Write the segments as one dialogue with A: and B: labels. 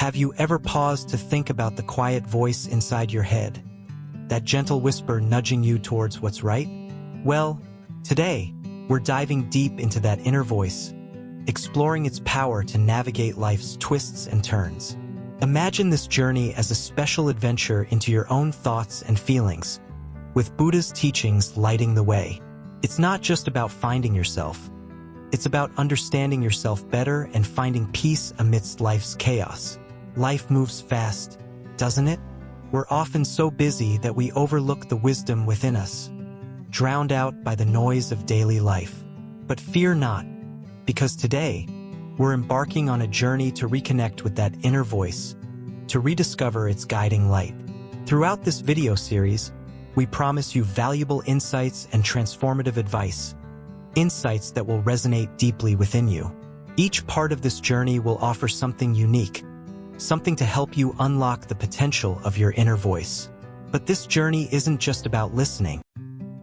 A: Have you ever paused to think about the quiet voice inside your head? That gentle whisper nudging you towards what's right? Well, today, we're diving deep into that inner voice, exploring its power to navigate life's twists and turns. Imagine this journey as a special adventure into your own thoughts and feelings, with Buddha's teachings lighting the way. It's not just about finding yourself. It's about understanding yourself better and finding peace amidst life's chaos. Life moves fast, doesn't it? We're often so busy that we overlook the wisdom within us, drowned out by the noise of daily life. But fear not, because today, we're embarking on a journey to reconnect with that inner voice, to rediscover its guiding light. Throughout this video series, we promise you valuable insights and transformative advice, insights that will resonate deeply within you. Each part of this journey will offer something unique, something to help you unlock the potential of your inner voice. But this journey isn't just about listening.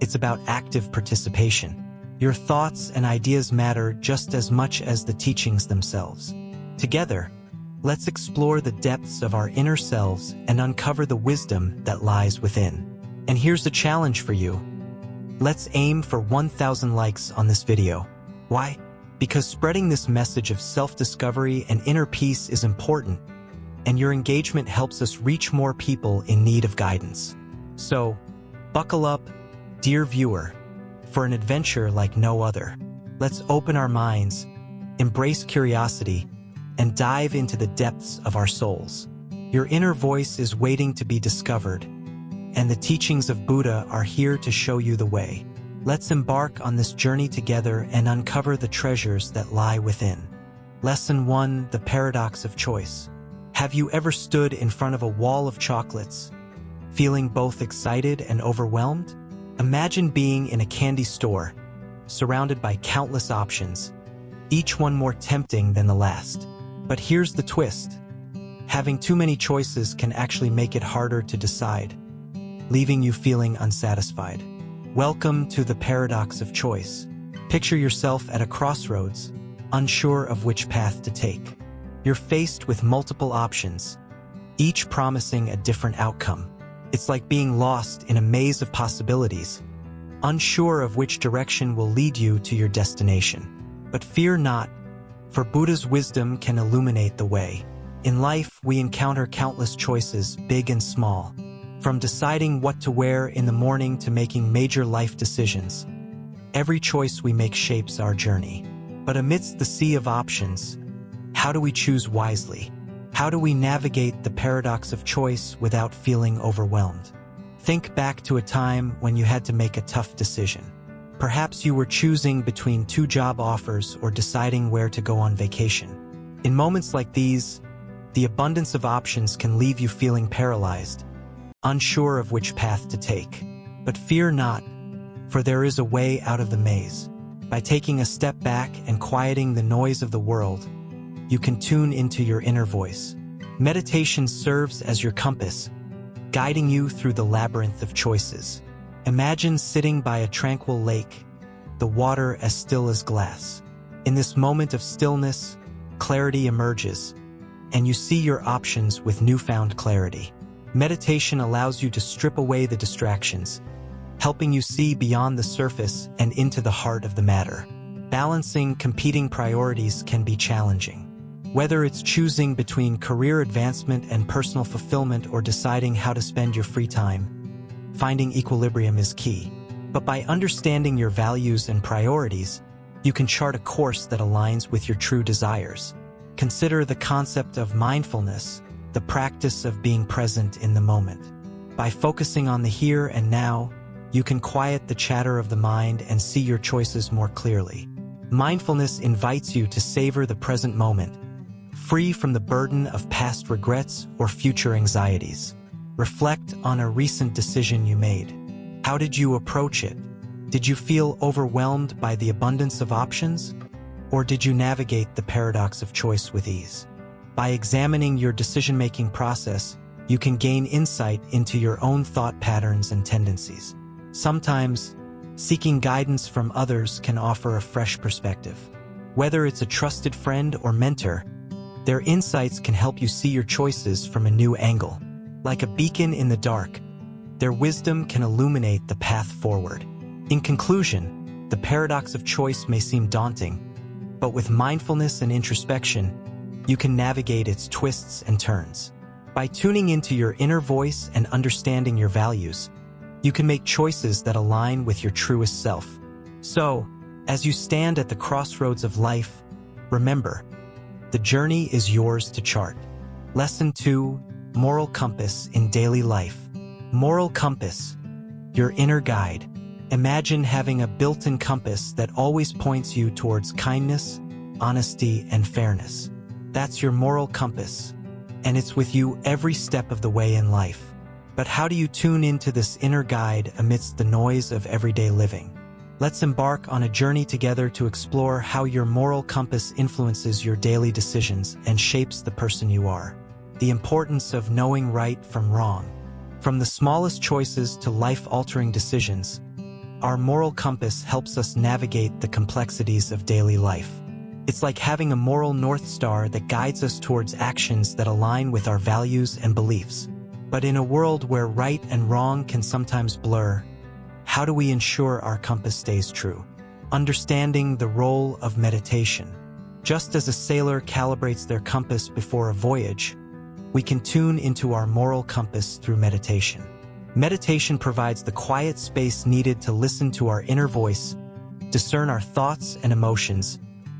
A: It's about active participation. Your thoughts and ideas matter just as much as the teachings themselves. Together, let's explore the depths of our inner selves and uncover the wisdom that lies within. And here's a challenge for you. Let's aim for 1,000 likes on this video. Why? Because spreading this message of self-discovery and inner peace is important, and your engagement helps us reach more people in need of guidance. So, buckle up, dear viewer, for an adventure like no other. Let's open our minds, embrace curiosity, and dive into the depths of our souls. Your inner voice is waiting to be discovered, and the teachings of Buddha are here to show you the way. Let's embark on this journey together and uncover the treasures that lie within. Lesson 1: The Paradox of Choice. Have you ever stood in front of a wall of chocolates, feeling both excited and overwhelmed? Imagine being in a candy store, surrounded by countless options, each one more tempting than the last. But here's the twist. Having too many choices can actually make it harder to decide, leaving you feeling unsatisfied. Welcome to the paradox of choice. Picture yourself at a crossroads, unsure of which path to take. You're faced with multiple options, each promising a different outcome. It's like being lost in a maze of possibilities, unsure of which direction will lead you to your destination. But fear not, for Buddha's wisdom can illuminate the way. In life, we encounter countless choices, big and small, from deciding what to wear in the morning to making major life decisions. Every choice we make shapes our journey. But amidst the sea of options, how do we choose wisely? How do we navigate the paradox of choice without feeling overwhelmed? Think back to a time when you had to make a tough decision. Perhaps you were choosing between 2 job offers or deciding where to go on vacation. In moments like these, the abundance of options can leave you feeling paralyzed, unsure of which path to take. But fear not, for there is a way out of the maze. By taking a step back and quieting the noise of the world, you can tune into your inner voice. Meditation serves as your compass, guiding you through the labyrinth of choices. Imagine sitting by a tranquil lake, the water as still as glass. In this moment of stillness, clarity emerges, and you see your options with newfound clarity. Meditation allows you to strip away the distractions, helping you see beyond the surface and into the heart of the matter. Balancing competing priorities can be challenging. Whether it's choosing between career advancement and personal fulfillment or deciding how to spend your free time, finding equilibrium is key. But by understanding your values and priorities, you can chart a course that aligns with your true desires. Consider the concept of mindfulness, the practice of being present in the moment. By focusing on the here and now, you can quiet the chatter of the mind and see your choices more clearly. Mindfulness invites you to savor the present moment, free from the burden of past regrets or future anxieties. Reflect on a recent decision you made. How did you approach it? Did you feel overwhelmed by the abundance of options? Or did you navigate the paradox of choice with ease? By examining your decision-making process, you can gain insight into your own thought patterns and tendencies. Sometimes, seeking guidance from others can offer a fresh perspective. Whether it's a trusted friend or mentor, Their insights can help you see your choices from a new angle. Like a beacon in the dark, their wisdom can illuminate the path forward. In conclusion, the paradox of choice may seem daunting, but with mindfulness and introspection, you can navigate its twists and turns. By tuning into your inner voice and understanding your values, you can make choices that align with your truest self. So, as you stand at the crossroads of life, remember, the journey is yours to chart. Lesson 2, Moral Compass in Daily Life. Moral compass, your inner guide. Imagine having a built-in compass that always points you towards kindness, honesty, and fairness. That's your moral compass, and it's with you every step of the way in life. But how do you tune into this inner guide amidst the noise of everyday living? Let's embark on a journey together to explore how your moral compass influences your daily decisions and shapes the person you are. The importance of knowing right from wrong. From the smallest choices to life-altering decisions, our moral compass helps us navigate the complexities of daily life. It's like having a moral North Star that guides us towards actions that align with our values and beliefs. But in a world where right and wrong can sometimes blur, how do we ensure our compass stays true? Understanding the role of meditation. Just as a sailor calibrates their compass before a voyage, we can tune into our moral compass through meditation. Meditation provides the quiet space needed to listen to our inner voice, discern our thoughts and emotions,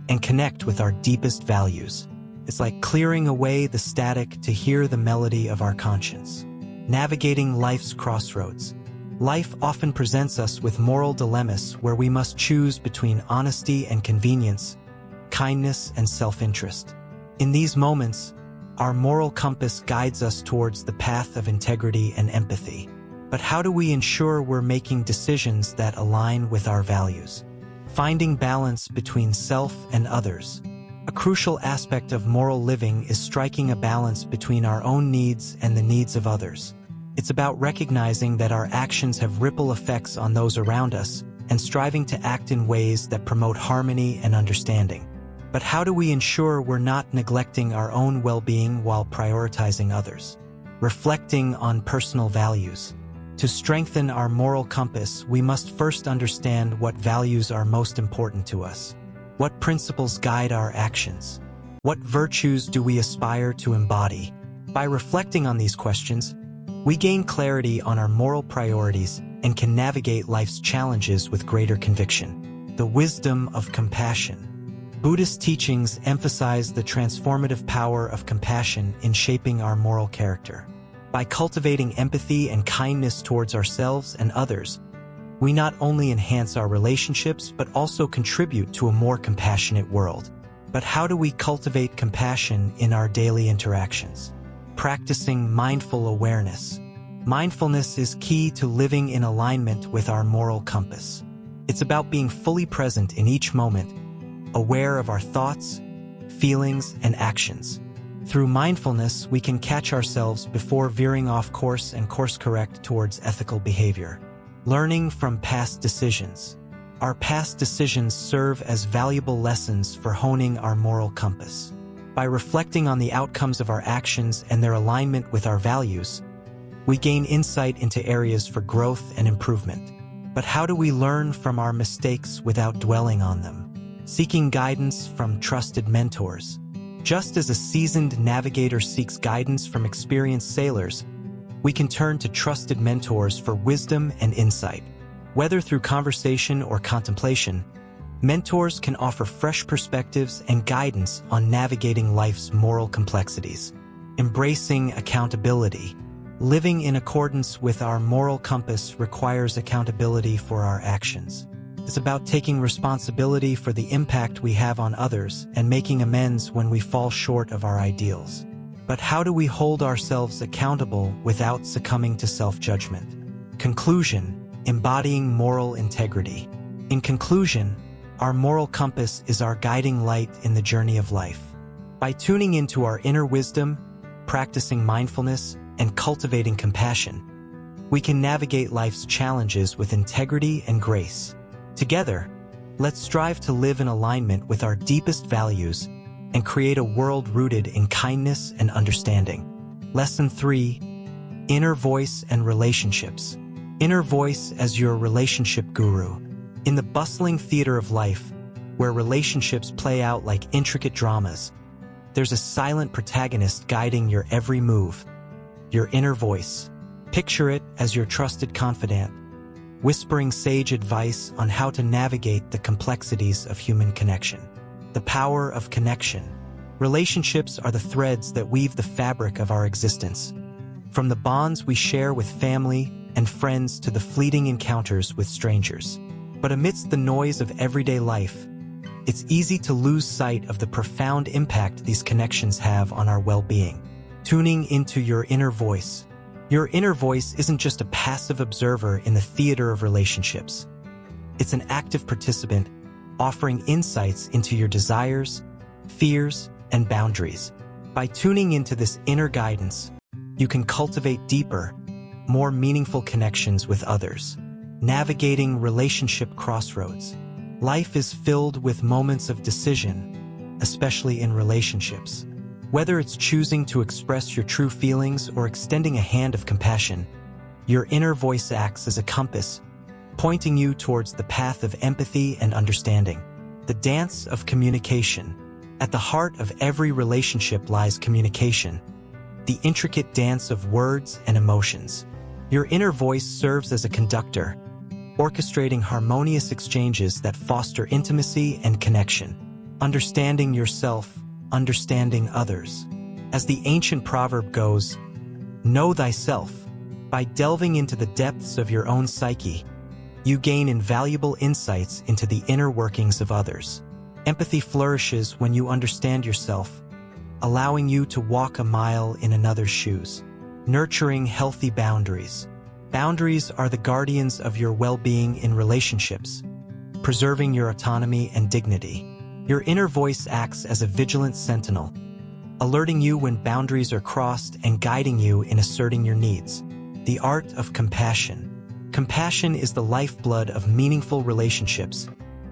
A: and connect with our deepest values. It's like clearing away the static to hear the melody of our conscience. Navigating life's crossroads. Life often presents us with moral dilemmas where we must choose between honesty and convenience, kindness and self-interest. In these moments, our moral compass guides us towards the path of integrity and empathy. But how do we ensure we're making decisions that align with our values? Finding balance between self and others. A crucial aspect of moral living is striking a balance between our own needs and the needs of others. It's about recognizing that our actions have ripple effects on those around us and striving to act in ways that promote harmony and understanding. But how do we ensure we're not neglecting our own well-being while prioritizing others? Reflecting on personal values. To strengthen our moral compass, we must first understand what values are most important to us. What principles guide our actions? What virtues do we aspire to embody? By reflecting on these questions, we gain clarity on our moral priorities and can navigate life's challenges with greater conviction. The wisdom of compassion. Buddhist teachings emphasize the transformative power of compassion in shaping our moral character. By cultivating empathy and kindness towards ourselves and others, we not only enhance our relationships but also contribute to a more compassionate world. But how do we cultivate compassion in our daily interactions? Practicing mindful awareness. Mindfulness is key to living in alignment with our moral compass. It's about being fully present in each moment, aware of our thoughts, feelings, and actions. Through mindfulness, we can catch ourselves before veering off course and course-correct towards ethical behavior. Learning from past decisions. Our past decisions serve as valuable lessons for honing our moral compass. By reflecting on the outcomes of our actions and their alignment with our values, we gain insight into areas for growth and improvement. But how do we learn from our mistakes without dwelling on them? Seeking guidance from trusted mentors. Just as a seasoned navigator seeks guidance from experienced sailors, we can turn to trusted mentors for wisdom and insight. Whether through conversation or contemplation, mentors can offer fresh perspectives and guidance on navigating life's moral complexities. Embracing accountability. Living in accordance with our moral compass requires accountability for our actions. It's about taking responsibility for the impact we have on others and making amends when we fall short of our ideals. But how do we hold ourselves accountable without succumbing to self-judgment? Conclusion: embodying moral integrity. In conclusion, our moral compass is our guiding light in the journey of life. By tuning into our inner wisdom, practicing mindfulness, and cultivating compassion, we can navigate life's challenges with integrity and grace. Together, let's strive to live in alignment with our deepest values and create a world rooted in kindness and understanding. Lesson 3. Inner voice and relationships. Inner voice as your relationship guru. In the bustling theater of life, where relationships play out like intricate dramas, there's a silent protagonist guiding your every move. Your inner voice. Picture it as your trusted confidant, whispering sage advice on how to navigate the complexities of human connection. The power of connection. Relationships are the threads that weave the fabric of our existence. From the bonds we share with family and friends to the fleeting encounters with strangers. But amidst the noise of everyday life, it's easy to lose sight of the profound impact these connections have on our well-being. Tuning into your inner voice. Your inner voice isn't just a passive observer in the theater of relationships. It's an active participant, offering insights into your desires, fears, and boundaries. By tuning into this inner guidance, you can cultivate deeper, more meaningful connections with others. Navigating relationship crossroads. Life is filled with moments of decision, especially in relationships. Whether it's choosing to express your true feelings or extending a hand of compassion, your inner voice acts as a compass, pointing you towards the path of empathy and understanding. The dance of communication. At the heart of every relationship lies communication, the intricate dance of words and emotions. Your inner voice serves as a conductor, orchestrating harmonious exchanges that foster intimacy and connection. Understanding yourself, understanding others. As the ancient proverb goes, know thyself. By delving into the depths of your own psyche, you gain invaluable insights into the inner workings of others. Empathy flourishes when you understand yourself, allowing you to walk a mile in another's shoes. Nurturing healthy boundaries. Boundaries are the guardians of your well-being in relationships, preserving your autonomy and dignity. Your inner voice acts as a vigilant sentinel, alerting you when boundaries are crossed and guiding you in asserting your needs. The art of compassion. Compassion is the lifeblood of meaningful relationships,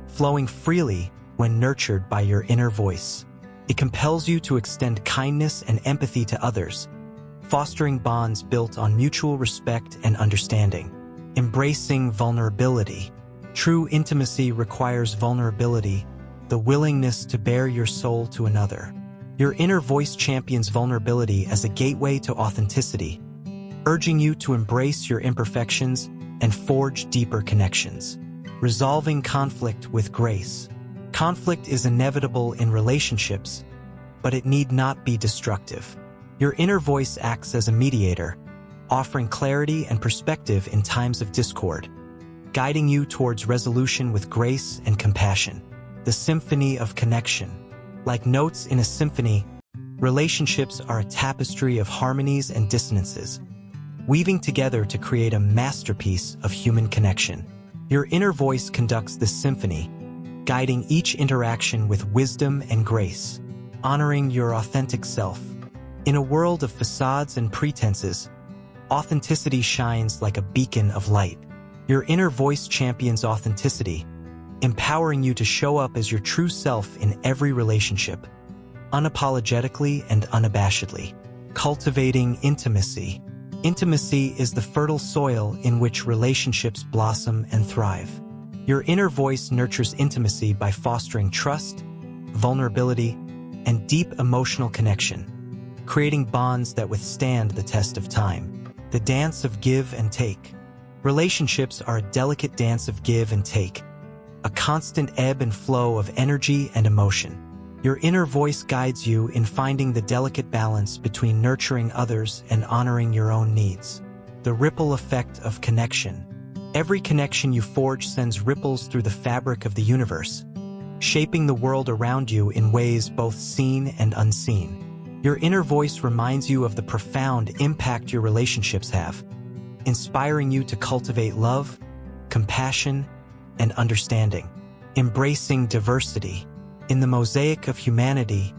A: flowing freely when nurtured by your inner voice. It compels you to extend kindness and empathy to others, fostering bonds built on mutual respect and understanding. Embracing vulnerability. True intimacy requires vulnerability, the willingness to bare your soul to another. Your inner voice champions vulnerability as a gateway to authenticity, urging you to embrace your imperfections and forge deeper connections. Resolving conflict with grace. Conflict is inevitable in relationships, but it need not be destructive. Your inner voice acts as a mediator, offering clarity and perspective in times of discord, guiding you towards resolution with grace and compassion. The symphony of connection. Like notes in a symphony, relationships are a tapestry of harmonies and dissonances, weaving together to create a masterpiece of human connection. Your inner voice conducts this symphony, guiding each interaction with wisdom and grace, honoring your authentic self. In a world of facades and pretenses, authenticity shines like a beacon of light. Your inner voice champions authenticity, empowering you to show up as your true self in every relationship, unapologetically and unabashedly. Cultivating intimacy. Intimacy is the fertile soil in which relationships blossom and thrive. Your inner voice nurtures intimacy by fostering trust, vulnerability, and deep emotional connection, creating bonds that withstand the test of time. The dance of give and take. Relationships are a delicate dance of give and take, a constant ebb and flow of energy and emotion. Your inner voice guides you in finding the delicate balance between nurturing others and honoring your own needs. The ripple effect of connection. Every connection you forge sends ripples through the fabric of the universe, shaping the world around you in ways both seen and unseen. Your inner voice reminds you of the profound impact your relationships have, inspiring you to cultivate love, compassion, and understanding. Embracing diversity. In the mosaic of humanity,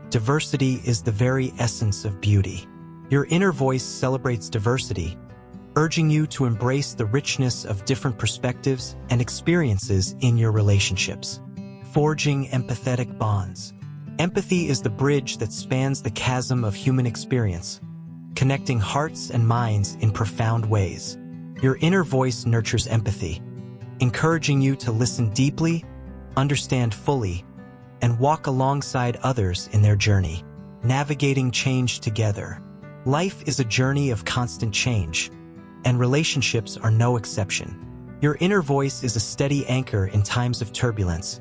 A: diversity is the very essence of beauty. Your inner voice celebrates diversity, urging you to embrace the richness of different perspectives and experiences in your relationships. Forging empathetic bonds. Empathy is the bridge that spans the chasm of human experience, connecting hearts and minds in profound ways. Your inner voice nurtures empathy, encouraging you to listen deeply, understand fully, and walk alongside others in their journey, navigating change together. Life is a journey of constant change, and relationships are no exception. Your inner voice is a steady anchor in times of turbulence,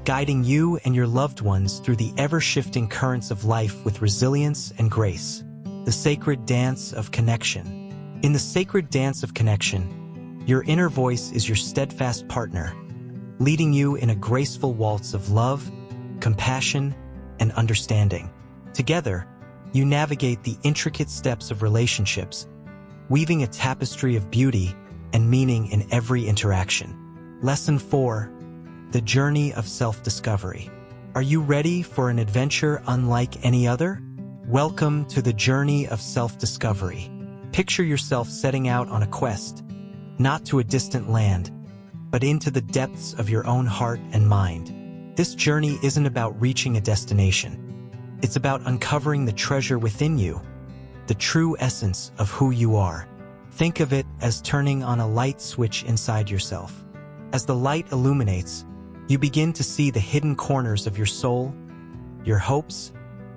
A: guiding you and your loved ones through the ever-shifting currents of life with resilience and grace. The sacred dance of connection. In the sacred dance of connection, your inner voice is your steadfast partner, leading you in a graceful waltz of love, compassion, and understanding. Together, you navigate the intricate steps of relationships, weaving a tapestry of beauty and meaning in every interaction. Lesson 4. The journey of self-discovery. Are you ready for an adventure unlike any other? Welcome to the journey of self-discovery. Picture yourself setting out on a quest, not to a distant land, but into the depths of your own heart and mind. This journey isn't about reaching a destination. It's about uncovering the treasure within you, the true essence of who you are. Think of it as turning on a light switch inside yourself. As the light illuminates, you begin to see the hidden corners of your soul, your hopes,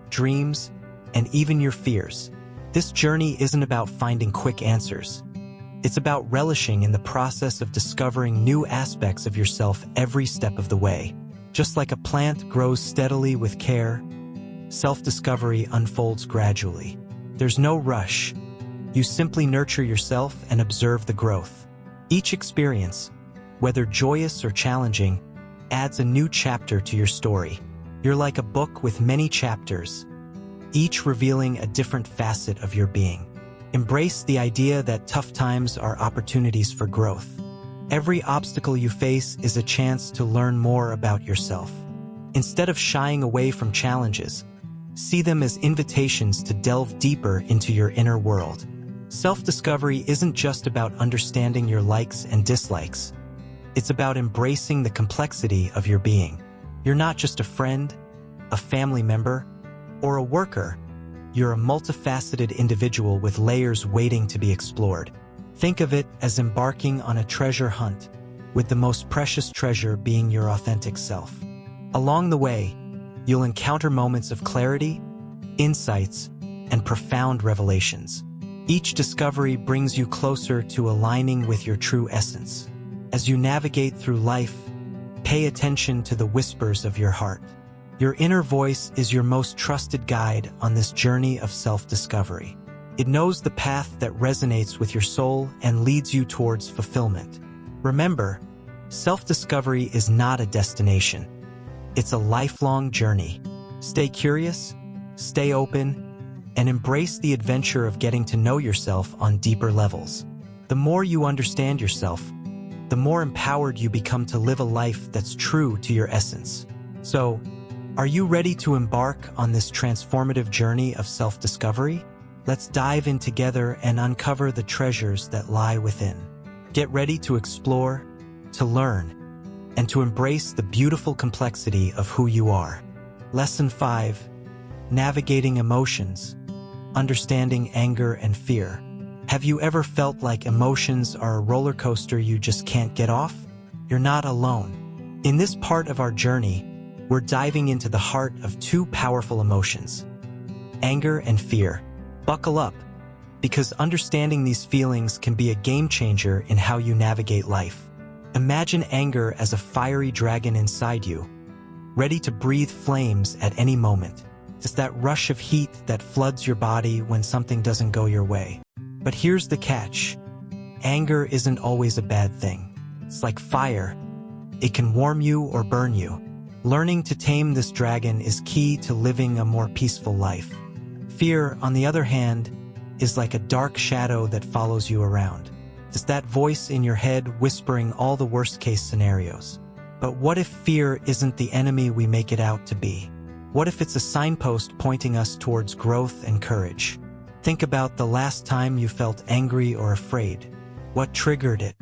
A: dreams, and even your fears. This journey isn't about finding quick answers. It's about relishing in the process of discovering new aspects of yourself every step of the way. Just like a plant grows steadily with care, self-discovery unfolds gradually. There's no rush. You simply nurture yourself and observe the growth. Each experience, whether joyous or challenging, adds a new chapter to your story. You're like a book with many chapters, each revealing a different facet of your being. Embrace the idea that tough times are opportunities for growth. Every obstacle you face is a chance to learn more about yourself. Instead of shying away from challenges, see them as invitations to delve deeper into your inner world. Self-discovery isn't just about understanding your likes and dislikes. It's about embracing the complexity of your being. You're not just a friend, a family member, or a worker. You're a multifaceted individual with layers waiting to be explored. Think of it as embarking on a treasure hunt, with the most precious treasure being your authentic self. Along the way, you'll encounter moments of clarity, insights, and profound revelations. Each discovery brings you closer to aligning with your true essence. As you navigate through life, pay attention to the whispers of your heart. Your inner voice is your most trusted guide on this journey of self-discovery. It knows the path that resonates with your soul and leads you towards fulfillment. Remember, self-discovery is not a destination. It's a lifelong journey. Stay curious, stay open, and embrace the adventure of getting to know yourself on deeper levels. The more you understand yourself, the more empowered you become to live a life that's true to your essence. So, are you ready to embark on this transformative journey of self-discovery? Let's dive in together and uncover the treasures that lie within. Get ready to explore, to learn, and to embrace the beautiful complexity of who you are. Lesson 5. Navigating emotions. Understanding anger and fear. Have you ever felt like emotions are a roller coaster you just can't get off? You're not alone. In this part of our journey, we're diving into the heart of two powerful emotions, anger and fear. Buckle up, because understanding these feelings can be a game changer in how you navigate life. Imagine anger as a fiery dragon inside you, ready to breathe flames at any moment. It's that rush of heat that floods your body when something doesn't go your way. But here's the catch. Anger isn't always a bad thing. It's like fire. It can warm you or burn you. Learning to tame this dragon is key to living a more peaceful life. Fear, on the other hand, is like a dark shadow that follows you around. It's that voice in your head whispering all the worst-case scenarios. But what if fear isn't the enemy we make it out to be? What if it's a signpost pointing us towards growth and courage? Think about the last time you felt angry or afraid. What triggered it?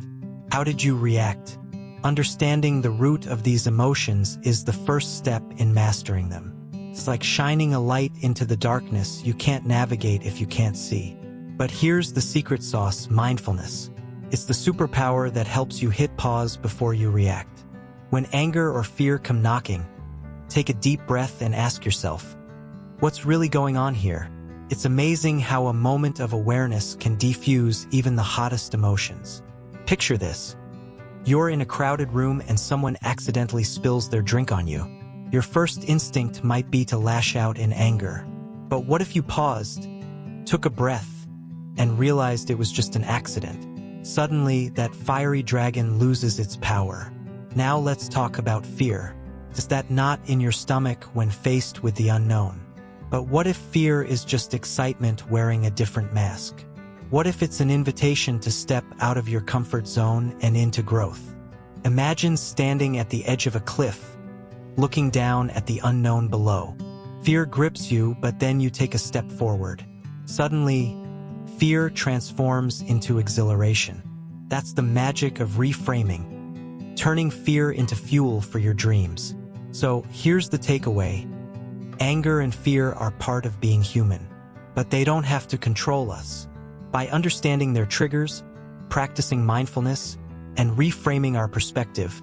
A: How did you react? Understanding the root of these emotions is the first step in mastering them. It's like shining a light into the darkness you can't navigate if you can't see. But here's the secret sauce: mindfulness. It's the superpower that helps you hit pause before you react. When anger or fear come knocking, take a deep breath and ask yourself, what's really going on here? It's amazing how a moment of awareness can defuse even the hottest emotions. Picture this. You're in a crowded room and someone accidentally spills their drink on you. Your first instinct might be to lash out in anger. But what if you paused, took a breath, and realized it was just an accident? Suddenly, that fiery dragon loses its power. Now let's talk about fear. Is that knot in your stomach when faced with the unknown? But what if fear is just excitement wearing a different mask? What if it's an invitation to step out of your comfort zone and into growth? Imagine standing at the edge of a cliff, looking down at the unknown below. Fear grips you, but then you take a step forward. Suddenly, fear transforms into exhilaration. That's the magic of reframing, turning fear into fuel for your dreams. So here's the takeaway. Anger and fear are part of being human, but they don't have to control us. By understanding their triggers, practicing mindfulness, and reframing our perspective,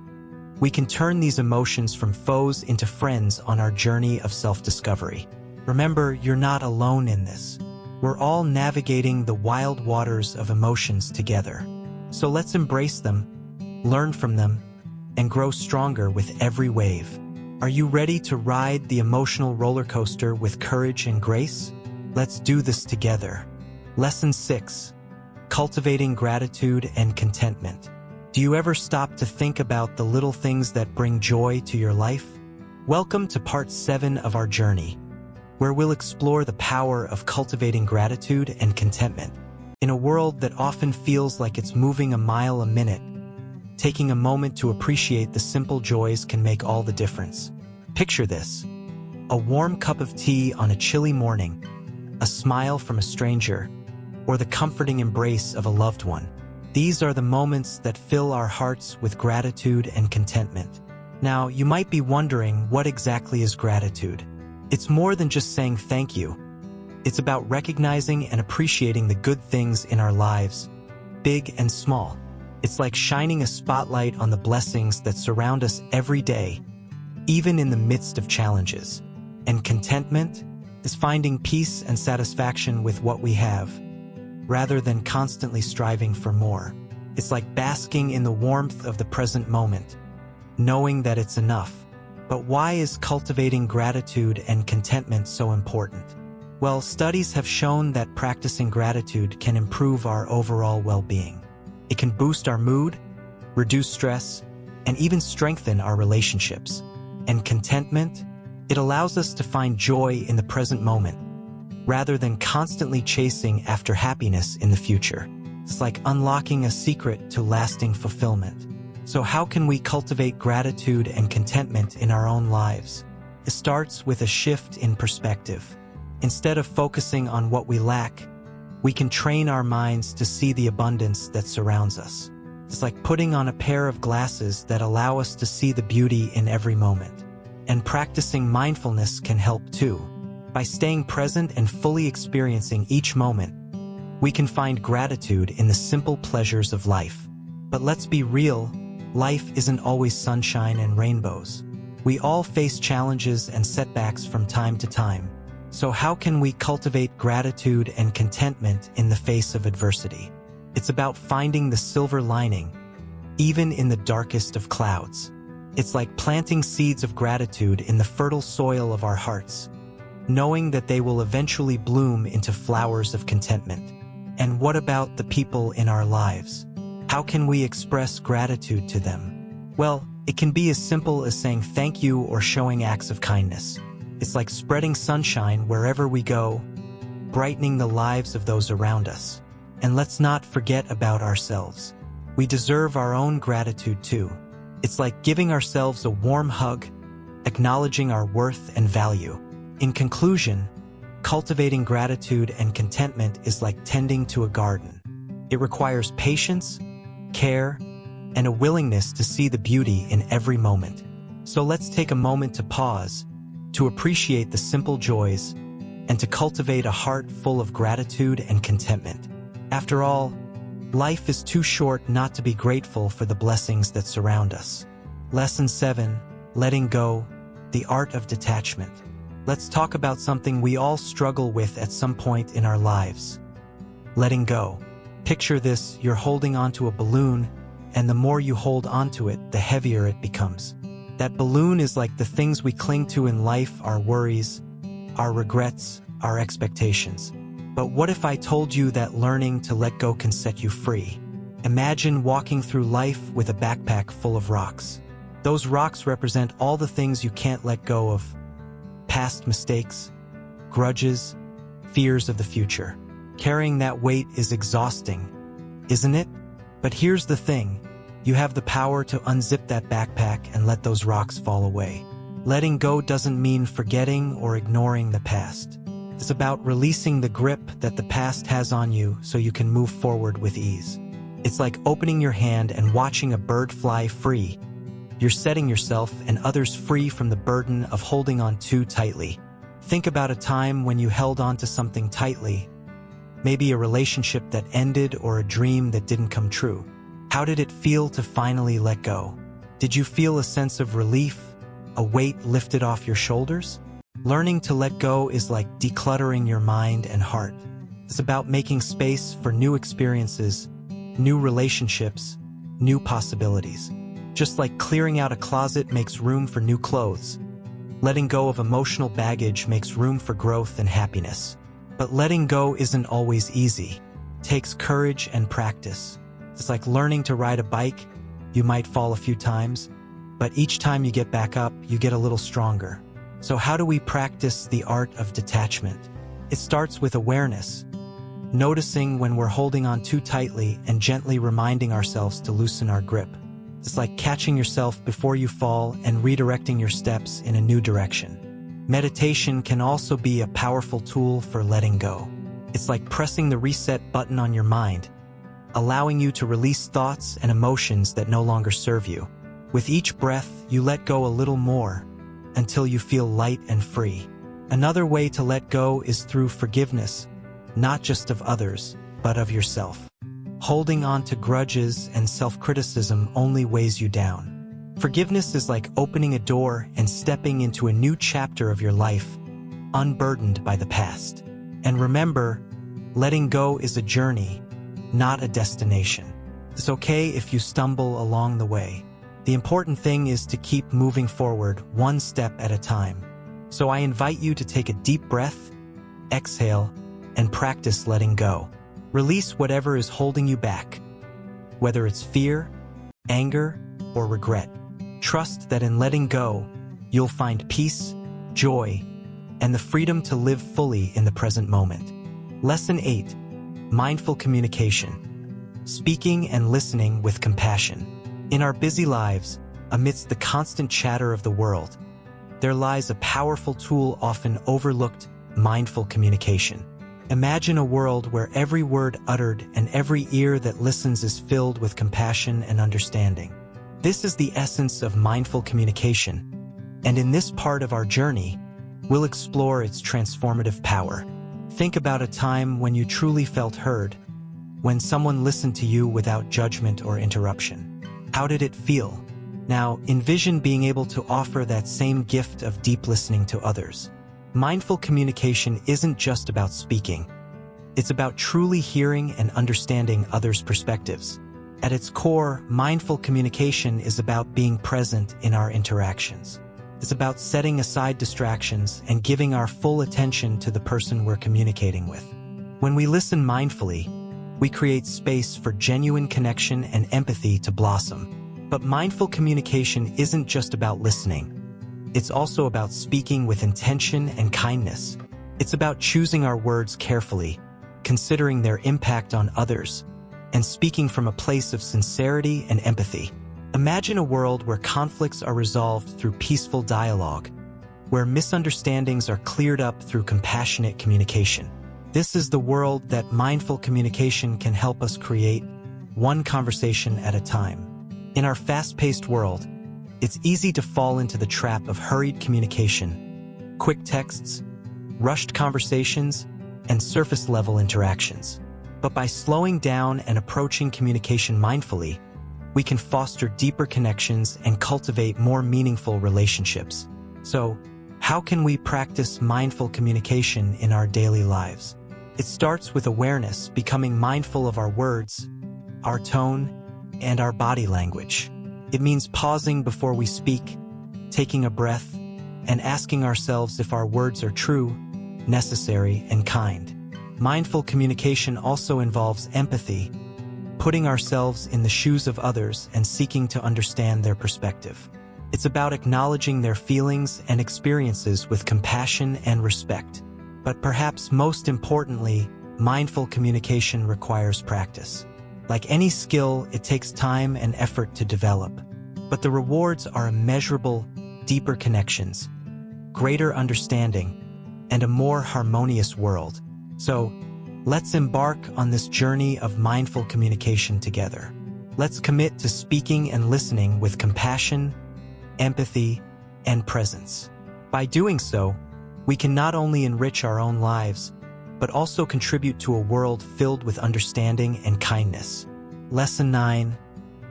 A: we can turn these emotions from foes into friends on our journey of self-discovery. Remember, you're not alone in this. We're all navigating the wild waters of emotions together. So let's embrace them, learn from them, and grow stronger with every wave. Are you ready to ride the emotional roller coaster with courage and grace? Let's do this together. Lesson 6. Cultivating gratitude and contentment. Do you ever stop to think about the little things that bring joy to your life? Welcome to part 7 of our journey, where we'll explore the power of cultivating gratitude and contentment. In a world that often feels like it's moving a mile a minute, taking a moment to appreciate the simple joys can make all the difference. Picture this: a warm cup of tea on a chilly morning, a smile from a stranger, or the comforting embrace of a loved one. These are the moments that fill our hearts with gratitude and contentment. Now, you might be wondering, what exactly is gratitude? It's more than just saying thank you. It's about recognizing and appreciating the good things in our lives, big and small. It's like shining a spotlight on the blessings that surround us every day, even in the midst of challenges. And contentment is finding peace and satisfaction with what we have, rather than constantly striving for more. It's like basking in the warmth of the present moment, knowing that it's enough. But why is cultivating gratitude and contentment so important? Well, studies have shown that practicing gratitude can improve our overall well-being. It can boost our mood, reduce stress, and even strengthen our relationships. And contentment, it allows us to find joy in the present moment, rather than constantly chasing after happiness in the future. It's like unlocking a secret to lasting fulfillment. So how can we cultivate gratitude and contentment in our own lives? It starts with a shift in perspective. Instead of focusing on what we lack, we can train our minds to see the abundance that surrounds us. It's like putting on a pair of glasses that allow us to see the beauty in every moment. And practicing mindfulness can help too. By staying present and fully experiencing each moment, we can find gratitude in the simple pleasures of life. But let's be real, life isn't always sunshine and rainbows. We all face challenges and setbacks from time to time. So how can we cultivate gratitude and contentment in the face of adversity? It's about finding the silver lining, even in the darkest of clouds. It's like planting seeds of gratitude in the fertile soil of our hearts, knowing that they will eventually bloom into flowers of contentment. And what about the people in our lives? How can we express gratitude to them? Well, it can be as simple as saying thank you or showing acts of kindness. It's like spreading sunshine wherever we go, brightening the lives of those around us. And let's not forget about ourselves. We deserve our own gratitude too. It's like giving ourselves a warm hug, acknowledging our worth and value. In conclusion, cultivating gratitude and contentment is like tending to a garden. It requires patience, care, and a willingness to see the beauty in every moment. So let's take a moment to pause, to appreciate the simple joys, and to cultivate a heart full of gratitude and contentment. After all, life is too short not to be grateful for the blessings that surround us. Lesson 7, Letting Go, the Art of Detachment. Let's talk about something we all struggle with at some point in our lives. Letting go. Picture this: you're holding onto a balloon, and the more you hold onto it, the heavier it becomes. That balloon is like the things we cling to in life: our worries, our regrets, our expectations. But what if I told you that learning to let go can set you free? Imagine walking through life with a backpack full of rocks. Those rocks represent all the things you can't let go of: past mistakes, grudges, fears of the future. Carrying that weight is exhausting, isn't it? But here's the thing: you have the power to unzip that backpack and let those rocks fall away. Letting go doesn't mean forgetting or ignoring the past. It's about releasing the grip that the past has on you so you can move forward with ease. It's like opening your hand and watching a bird fly free. You're setting yourself and others free from the burden of holding on too tightly. Think about a time when you held on to something tightly, maybe a relationship that ended or a dream that didn't come true. How did it feel to finally let go? Did you feel a sense of relief, a weight lifted off your shoulders? Learning to let go is like decluttering your mind and heart. It's about making space for new experiences, new relationships, new possibilities. Just like clearing out a closet makes room for new clothes, letting go of emotional baggage makes room for growth and happiness. But letting go isn't always easy. It takes courage and practice. It's like learning to ride a bike. You might fall a few times, but each time you get back up, you get a little stronger. So how do we practice the art of detachment? It starts with awareness, noticing when we're holding on too tightly and gently reminding ourselves to loosen our grip. It's like catching yourself before you fall and redirecting your steps in a new direction. Meditation can also be a powerful tool for letting go. It's like pressing the reset button on your mind, allowing you to release thoughts and emotions that no longer serve you. With each breath, you let go a little more until you feel light and free. Another way to let go is through forgiveness, not just of others, but of yourself. Holding on to grudges and self-criticism only weighs you down. Forgiveness is like opening a door and stepping into a new chapter of your life, unburdened by the past. And remember, letting go is a journey, not a destination. It's okay if you stumble along the way. The important thing is to keep moving forward one step at a time. So I invite you to take a deep breath, exhale, and practice letting go. Release whatever is holding you back, whether it's fear, anger, or regret. Trust that in letting go, you'll find peace, joy, and the freedom to live fully in the present moment. Lesson 8, Mindful Communication. Speaking and listening with compassion. In our busy lives, amidst the constant chatter of the world, there lies a powerful tool often overlooked: mindful communication. Imagine a world where every word uttered and every ear that listens is filled with compassion and understanding. This is the essence of mindful communication, and in this part of our journey, we'll explore its transformative power. Think about a time when you truly felt heard, when someone listened to you without judgment or interruption. How did it feel? Now, envision being able to offer that same gift of deep listening to others. Mindful communication isn't just about speaking. It's about truly hearing and understanding others' perspectives. At its core, mindful communication is about being present in our interactions. It's about setting aside distractions and giving our full attention to the person we're communicating with. When we listen mindfully, we create space for genuine connection and empathy to blossom. But mindful communication isn't just about listening. It's also about speaking with intention and kindness. It's about choosing our words carefully, considering their impact on others, and speaking from a place of sincerity and empathy. Imagine a world where conflicts are resolved through peaceful dialogue, where misunderstandings are cleared up through compassionate communication. This is the world that mindful communication can help us create, one conversation at a time. In our fast-paced world, it's easy to fall into the trap of hurried communication, quick texts, rushed conversations, and surface-level interactions. But by slowing down and approaching communication mindfully, we can foster deeper connections and cultivate more meaningful relationships. So, how can we practice mindful communication in our daily lives? It starts with awareness, becoming mindful of our words, our tone, and our body language. It means pausing before we speak, taking a breath, and asking ourselves if our words are true, necessary, and kind. Mindful communication also involves empathy, putting ourselves in the shoes of others and seeking to understand their perspective. It's about acknowledging their feelings and experiences with compassion and respect. But perhaps most importantly, mindful communication requires practice. Like any skill, it takes time and effort to develop. But the rewards are immeasurable, deeper connections, greater understanding, and a more harmonious world. So, let's embark on this journey of mindful communication together. Let's commit to speaking and listening with compassion, empathy, and presence. By doing so, we can not only enrich our own lives, but also contribute to a world filled with understanding and kindness. Lesson 9: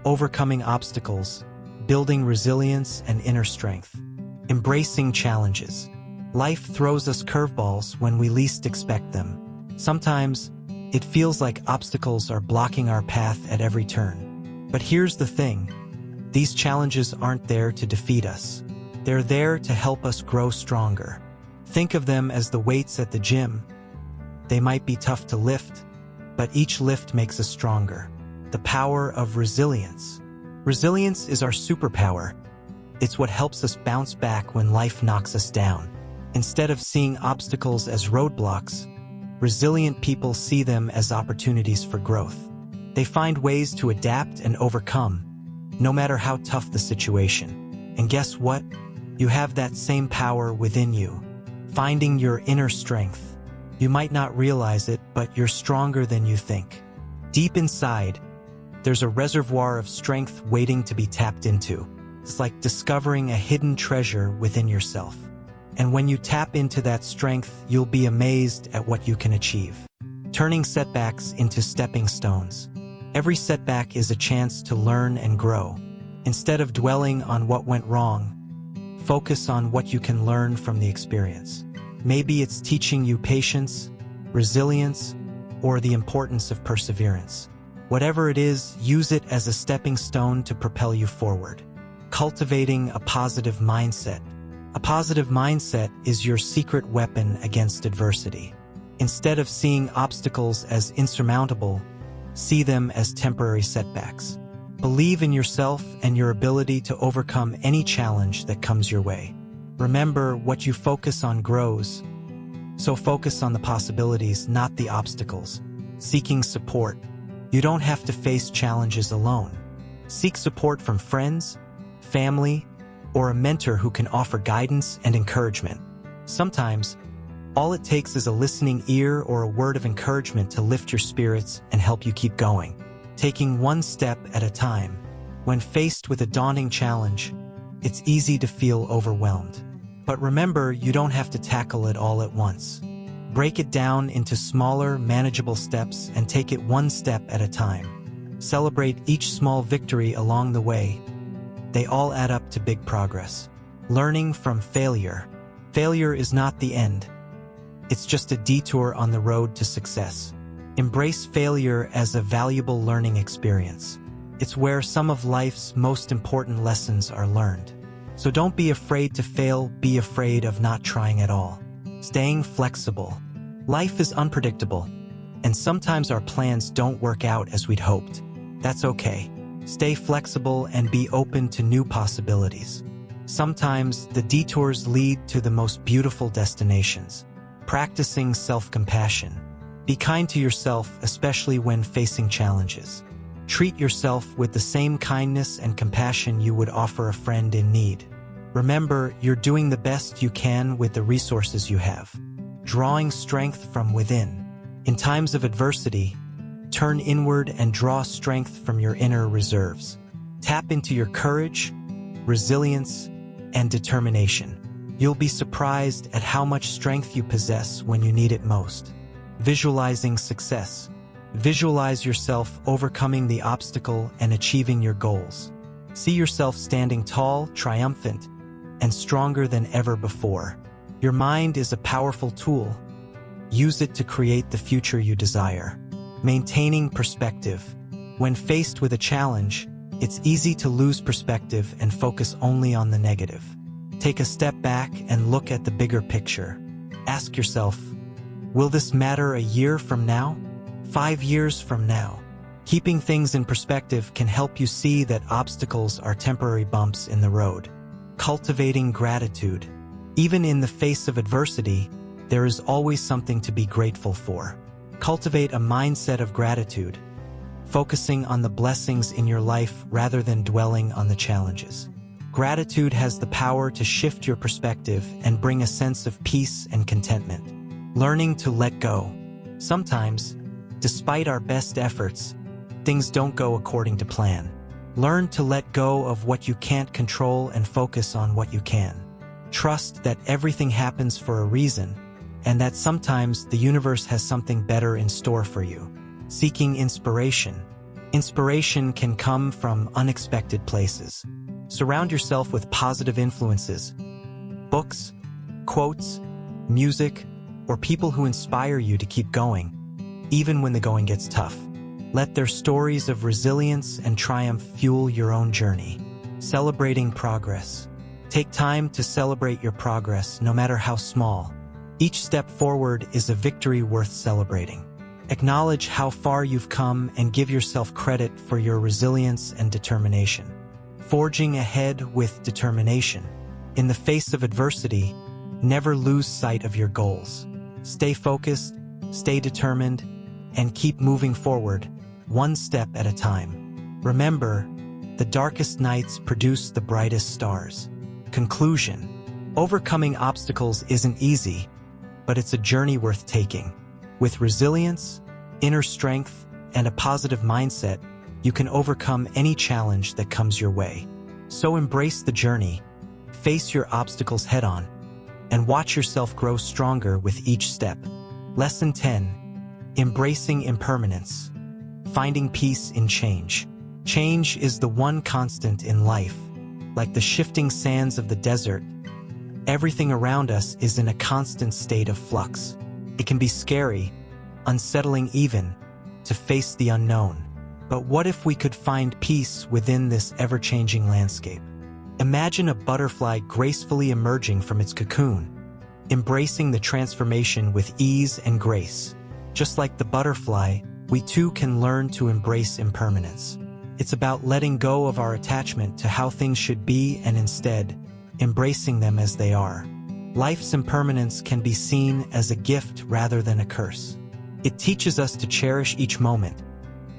A: Overcoming obstacles, building resilience and inner strength. Embracing challenges. Life throws us curveballs when we least expect them. Sometimes, it feels like obstacles are blocking our path at every turn. But here's the thing: these challenges aren't there to defeat us. They're there to help us grow stronger. Think of them as the weights at the gym. They might be tough to lift, but each lift makes us stronger. The power of resilience. Resilience is our superpower. It's what helps us bounce back when life knocks us down. Instead of seeing obstacles as roadblocks, resilient people see them as opportunities for growth. They find ways to adapt and overcome, no matter how tough the situation. And guess what? You have that same power within you. Finding your inner strength. You might not realize it, but you're stronger than you think. Deep inside, there's a reservoir of strength waiting to be tapped into. It's like discovering a hidden treasure within yourself. And when you tap into that strength, you'll be amazed at what you can achieve. Turning setbacks into stepping stones. Every setback is a chance to learn and grow. Instead of dwelling on what went wrong, focus on what you can learn from the experience. Maybe it's teaching you patience, resilience, or the importance of perseverance. Whatever it is, use it as a stepping stone to propel you forward. Cultivating a positive mindset. A positive mindset is your secret weapon against adversity. Instead of seeing obstacles as insurmountable, see them as temporary setbacks. Believe in yourself and your ability to overcome any challenge that comes your way. Remember, what you focus on grows, so focus on the possibilities, not the obstacles. Seeking support. You don't have to face challenges alone. Seek support from friends, family, or a mentor who can offer guidance and encouragement. Sometimes, all it takes is a listening ear or a word of encouragement to lift your spirits and help you keep going. Taking one step at a time. When faced with a daunting challenge, it's easy to feel overwhelmed. But remember, you don't have to tackle it all at once. Break it down into smaller, manageable steps and take it one step at a time. Celebrate each small victory along the way. They all add up to big progress. Learning from failure. Failure is not the end. It's just a detour on the road to success. Embrace failure as a valuable learning experience. It's where some of life's most important lessons are learned. So don't be afraid to fail, be afraid of not trying at all. Staying flexible. Life is unpredictable, and sometimes our plans don't work out as we'd hoped. That's okay. Stay flexible and be open to new possibilities. Sometimes the detours lead to the most beautiful destinations. Practicing self-compassion. Be kind to yourself, especially when facing challenges. Treat yourself with the same kindness and compassion you would offer a friend in need. Remember, you're doing the best you can with the resources you have. Drawing strength from within. In times of adversity, turn inward and draw strength from your inner reserves. Tap into your courage, resilience, and determination. You'll be surprised at how much strength you possess when you need it most. Visualizing success. Visualize yourself overcoming the obstacle and achieving your goals. See yourself standing tall, triumphant, and stronger than ever before. Your mind is a powerful tool. Use it to create the future you desire. Maintaining perspective. When faced with a challenge, it's easy to lose perspective and focus only on the negative. Take a step back and look at the bigger picture. Ask yourself, will this matter a year from now? 5 years from now? Keeping things in perspective can help you see that obstacles are temporary bumps in the road. Cultivating gratitude. Even in the face of adversity, there is always something to be grateful for. Cultivate a mindset of gratitude, focusing on the blessings in your life rather than dwelling on the challenges. Gratitude has the power to shift your perspective and bring a sense of peace and contentment. Learning to let go. Sometimes, despite our best efforts, things don't go according to plan. Learn to let go of what you can't control and focus on what you can. Trust that everything happens for a reason, and that sometimes the universe has something better in store for you. Seeking inspiration. Inspiration can come from unexpected places. Surround yourself with positive influences. Books, quotes, music, or people who inspire you to keep going, even when the going gets tough. Let their stories of resilience and triumph fuel your own journey. Celebrating progress. Take time to celebrate your progress, no matter how small. Each step forward is a victory worth celebrating. Acknowledge how far you've come and give yourself credit for your resilience and determination. Forging ahead with determination. In the face of adversity, never lose sight of your goals. Stay focused, stay determined, and keep moving forward, one step at a time. Remember, the darkest nights produce the brightest stars. Conclusion. Overcoming obstacles isn't easy, but it's a journey worth taking. With resilience, inner strength, and a positive mindset, you can overcome any challenge that comes your way. So embrace the journey, face your obstacles head-on, and watch yourself grow stronger with each step. Lesson 10. Embracing impermanence. Finding peace in change. Change is the one constant in life. Like the shifting sands of the desert, everything around us is in a constant state of flux. It can be scary, unsettling even, to face the unknown. But what if we could find peace within this ever-changing landscape? Imagine a butterfly gracefully emerging from its cocoon, embracing the transformation with ease and grace. Just like the butterfly, we too can learn to embrace impermanence. It's about letting go of our attachment to how things should be and instead, embracing them as they are. Life's impermanence can be seen as a gift rather than a curse. It teaches us to cherish each moment,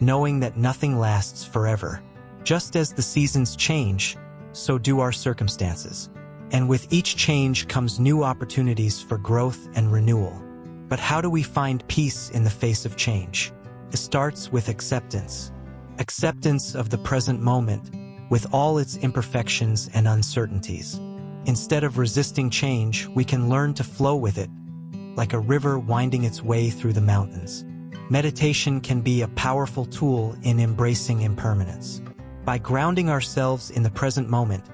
A: knowing that nothing lasts forever. Just as the seasons change, so do our circumstances. And with each change comes new opportunities for growth and renewal. But how do we find peace in the face of change? It starts with acceptance. Acceptance of the present moment, with all its imperfections and uncertainties. Instead of resisting change, we can learn to flow with it, like a river winding its way through the mountains. Meditation can be a powerful tool in embracing impermanence. By grounding ourselves in the present moment,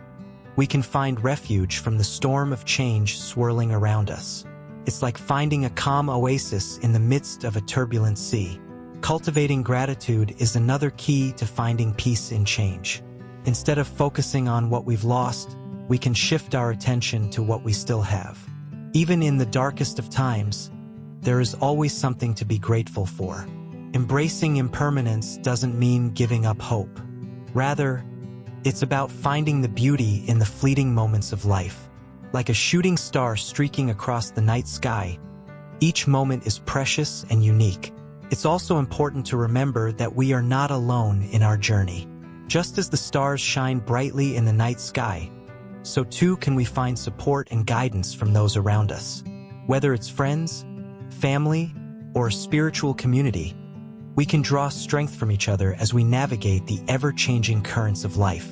A: we can find refuge from the storm of change swirling around us. It's like finding a calm oasis in the midst of a turbulent sea. Cultivating gratitude is another key to finding peace in change. Instead of focusing on what we've lost, we can shift our attention to what we still have. Even in the darkest of times, there is always something to be grateful for. Embracing impermanence doesn't mean giving up hope. Rather, it's about finding the beauty in the fleeting moments of life. Like a shooting star streaking across the night sky, each moment is precious and unique. It's also important to remember that we are not alone in our journey. Just as the stars shine brightly in the night sky, so too can we find support and guidance from those around us. Whether it's friends, family, or a spiritual community, we can draw strength from each other as we navigate the ever-changing currents of life.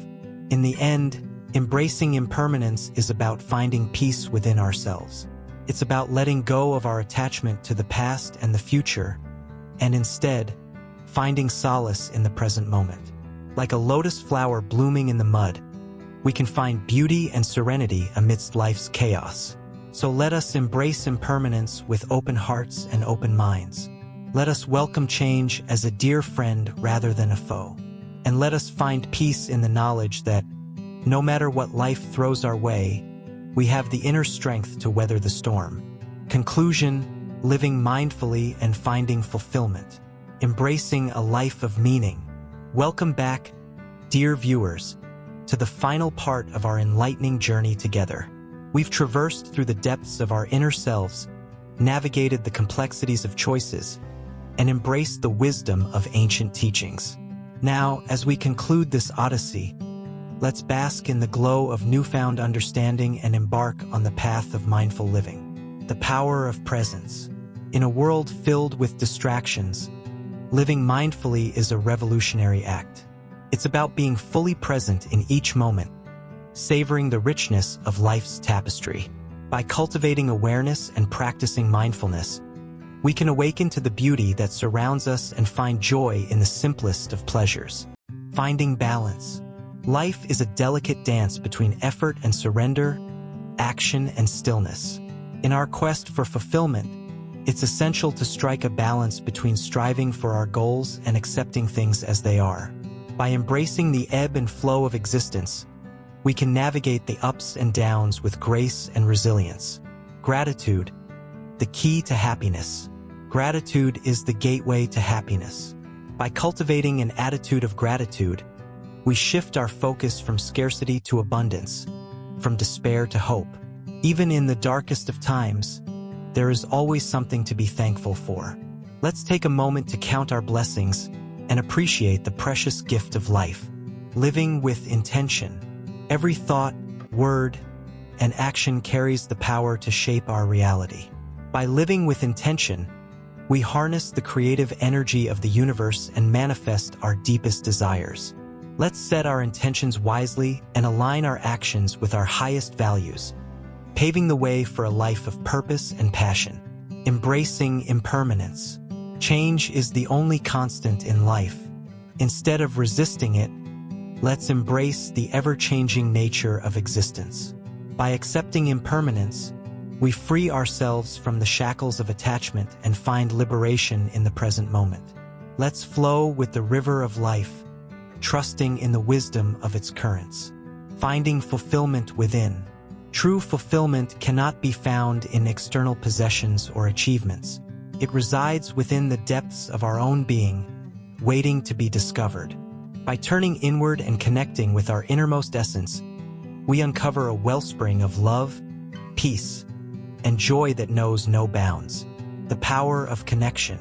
A: In the end, Embracing impermanence is about finding peace within ourselves. It's about letting go of our attachment to the past and the future, and instead, finding solace in the present moment. Like a lotus flower blooming in the mud, we can find beauty and serenity amidst life's chaos. So let us embrace impermanence with open hearts and open minds. Let us welcome change as a dear friend rather than a foe. And let us find peace in the knowledge that, no matter what life throws our way, we have the inner strength to weather the storm. Conclusion: living mindfully and finding fulfillment. Embracing a life of meaning. Welcome back, dear viewers, to the final part of our enlightening journey together. We've traversed through the depths of our inner selves, navigated the complexities of choices, and embraced the wisdom of ancient teachings. Now, as we conclude this odyssey, let's bask in the glow of newfound understanding and embark on the path of mindful living. The power of presence. In a world filled with distractions, living mindfully is a revolutionary act. It's about being fully present in each moment, savoring the richness of life's tapestry. By cultivating awareness and practicing mindfulness, we can awaken to the beauty that surrounds us and find joy in the simplest of pleasures. Finding balance. Life is a delicate dance between effort and surrender, action and stillness. In our quest for fulfillment, it's essential to strike a balance between striving for our goals and accepting things as they are. By embracing the ebb and flow of existence, we can navigate the ups and downs with grace and resilience. Gratitude, the key to happiness. Gratitude is the gateway to happiness. By cultivating an attitude of gratitude, we shift our focus from scarcity to abundance, from despair to hope. Even in the darkest of times, there is always something to be thankful for. Let's take a moment to count our blessings and appreciate the precious gift of life. Living with intention. Every thought, word, and action carries the power to shape our reality. By living with intention, we harness the creative energy of the universe and manifest our deepest desires. Let's set our intentions wisely and align our actions with our highest values, paving the way for a life of purpose and passion. Embracing impermanence. Change is the only constant in life. Instead of resisting it, let's embrace the ever-changing nature of existence. By accepting impermanence, we free ourselves from the shackles of attachment and find liberation in the present moment. Let's flow with the river of life, trusting in the wisdom of its currents. Finding fulfillment within. True fulfillment cannot be found in external possessions or achievements. It resides within the depths of our own being, waiting to be discovered. By turning inward and connecting with our innermost essence, we uncover a wellspring of love, peace, and joy that knows no bounds. The power of connection.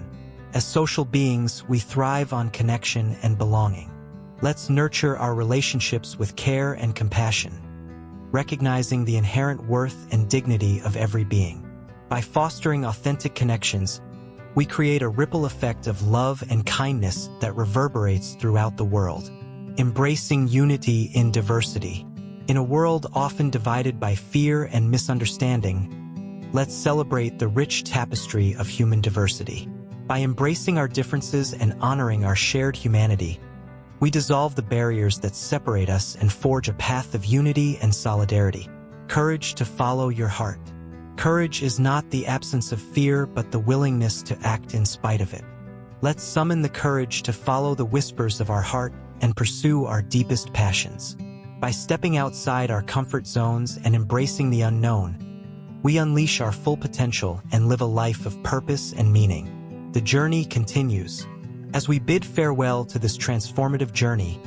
A: As social beings, we thrive on connection and belonging. Let's nurture our relationships with care and compassion, recognizing the inherent worth and dignity of every being. By fostering authentic connections, we create a ripple effect of love and kindness that reverberates throughout the world. Embracing unity in diversity. In a world often divided by fear and misunderstanding, let's celebrate the rich tapestry of human diversity. By embracing our differences and honoring our shared humanity, we dissolve the barriers that separate us and forge a path of unity and solidarity. Courage to follow your heart. Courage is not the absence of fear, but the willingness to act in spite of it. Let's summon the courage to follow the whispers of our heart and pursue our deepest passions. By stepping outside our comfort zones and embracing the unknown, we unleash our full potential and live a life of purpose and meaning. The journey continues. As we bid farewell to this transformative journey,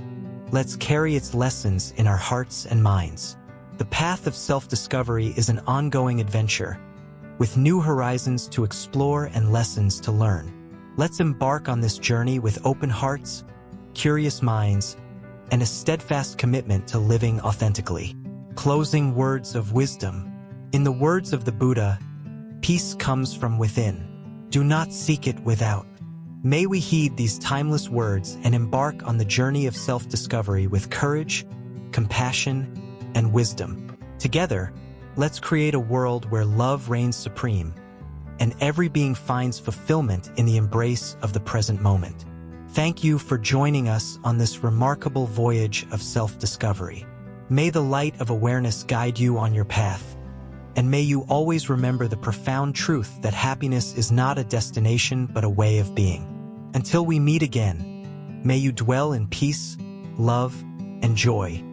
A: let's carry its lessons in our hearts and minds. The path of self-discovery is an ongoing adventure, with new horizons to explore and lessons to learn. Let's embark on this journey with open hearts, curious minds, and a steadfast commitment to living authentically. Closing words of wisdom. In the words of the Buddha, peace comes from within. Do not seek it without. May we heed these timeless words and embark on the journey of self-discovery with courage, compassion, and wisdom. Together, let's create a world where love reigns supreme, and every being finds fulfillment in the embrace of the present moment. Thank you for joining us on this remarkable voyage of self-discovery. May the light of awareness guide you on your path, and may you always remember the profound truth that happiness is not a destination but a way of being. Until we meet again, may you dwell in peace, love, and joy.